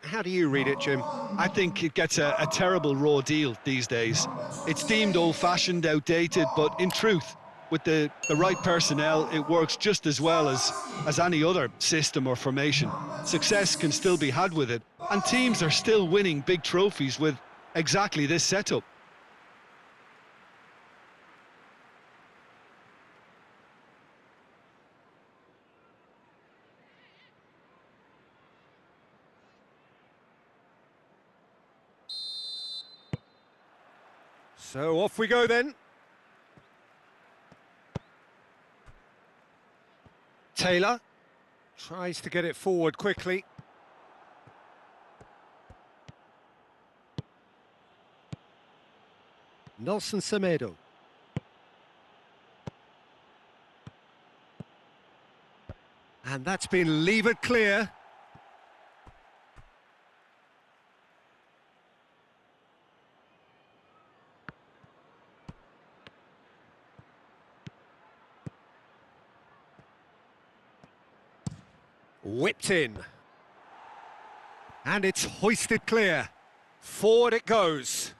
How do you read it, Jim? I think it gets a terrible raw deal these days. It's deemed old-fashioned, outdated, but in truth, with the right personnel, it works just as well as any other system or formation. Success can still be had with it, and teams are still winning big trophies with exactly this setup. So off we go then. Taylor tries to get it forward quickly. Nelson Semedo. And that's been levered clear. Whipped in. And it's hoisted clear. Forward it goes.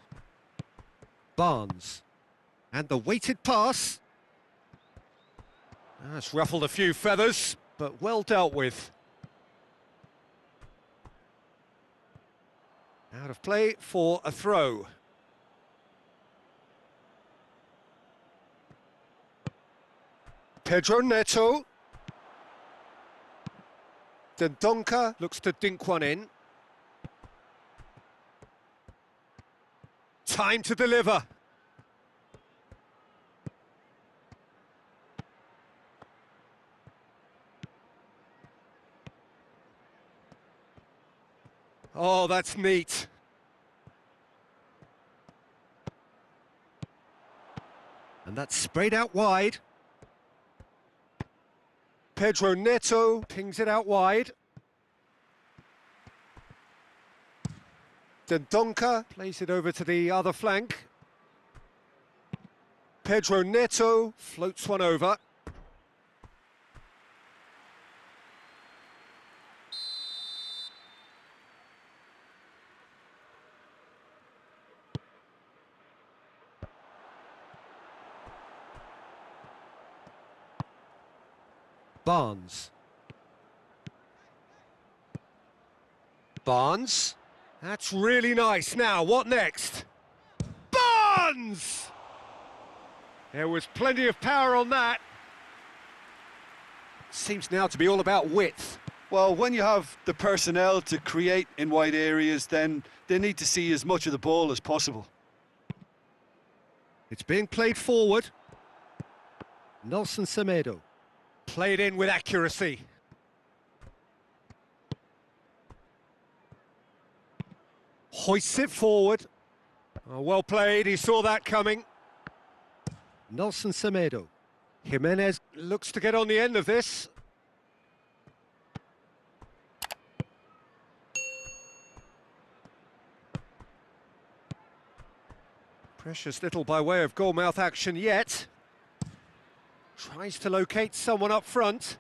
Barnes. And the weighted pass. That's ruffled a few feathers, but well dealt with. Out of play for a throw. Pedro Neto. Dendoncker looks to dink one in. Time to deliver. Oh, that's neat. And that's sprayed out wide. Pedro Neto pings it out wide. Dendoncker plays it over to the other flank. Pedro Neto floats one over. Barnes. Barnes. That's really nice. Now, what next? Barnes! There was plenty of power on that. Seems now to be all about width. Well, when you have the personnel to create in wide areas, then they need to see as much of the ball as possible. It's being played forward. Nelson Semedo. Played in with accuracy. Hoists it forward. Oh, well played, he saw that coming. Nelson Semedo. Jimenez looks to get on the end of this. Precious little by way of goalmouth action yet. Tries to locate someone up front.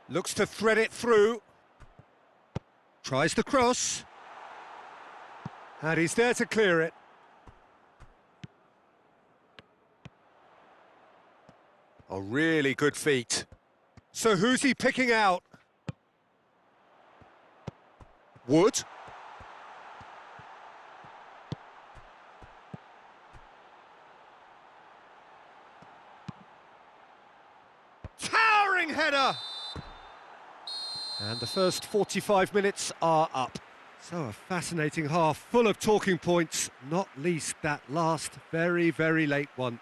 Looks to thread it through. Tries to cross. And he's there to clear it. A really good feat. So who's he picking out? Wood. Towering header! And the first 45 minutes are up. So a fascinating half, full of talking points, not least that last very, very late one.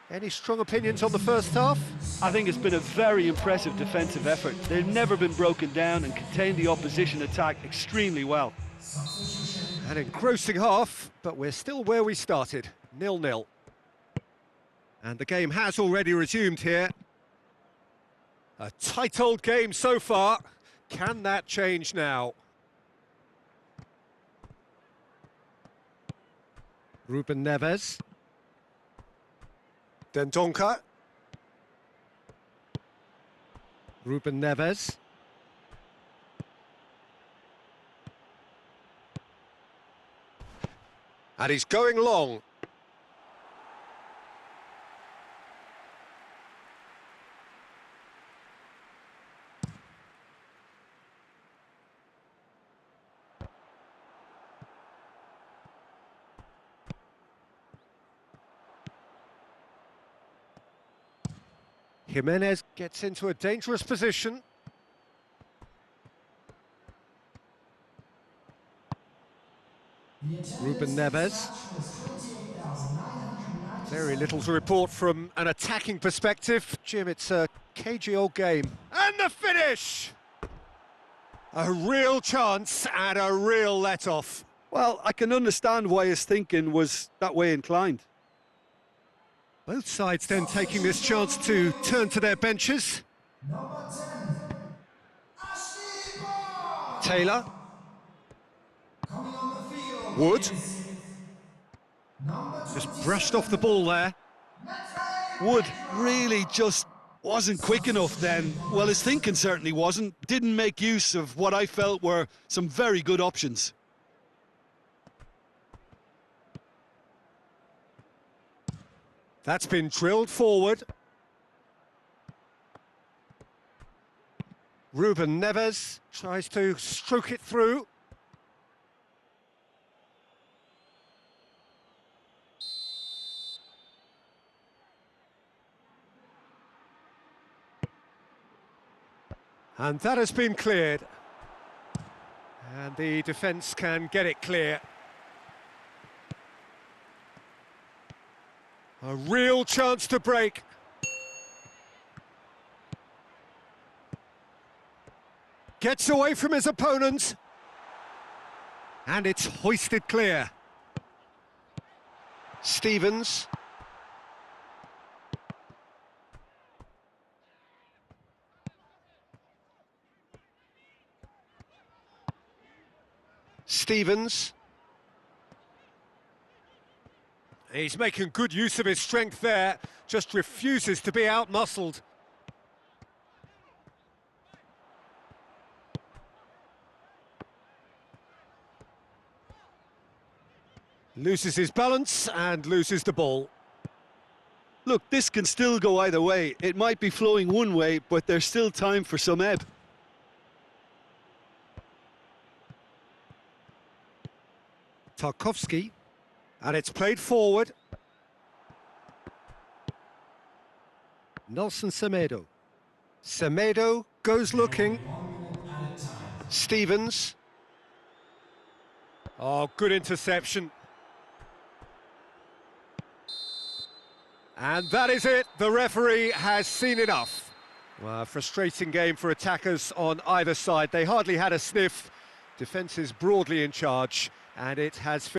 Any strong opinions on the first half? I think it's been a very impressive defensive effort. They've never been broken down and contained the opposition attack extremely well. An engrossing half, but we're still where we started, 0-0. And the game has already resumed here. A tight old game so far. Can that change now? Ruben Neves. Dendoncker. Ruben Neves. And he's going long. Jimenez gets into a dangerous position. Ruben Neves. Very little to report from an attacking perspective. Jim, it's a cagey old game. And the finish! A real chance and a real let-off. Well, I can understand why his thinking was that way inclined. Both sides then taking this chance to turn to their benches. Taylor. Wood. Just brushed off the ball there. Wood really just wasn't quick enough then. Well, his thinking certainly wasn't. Didn't make use of what I felt were some very good options. That's been drilled forward. Ruben Neves tries to stroke it through. And that has been cleared. And the defence can get it clear. A real chance to break. Gets away from his opponent. And it's hoisted clear. Stevens. Stevens. He's making good use of his strength there, just refuses to be out-muscled. Loses his balance and loses the ball. Look, this can still go either way. It might be flowing one way, but there's still time for some ebb. Tarkowski, and it's played forward. Nelson Semedo. Semedo goes looking. Stevens. Oh, good interception. And that is it. The referee has seen enough. Well, a frustrating game for attackers on either side. They hardly had a sniff. Defence is broadly in charge, and it has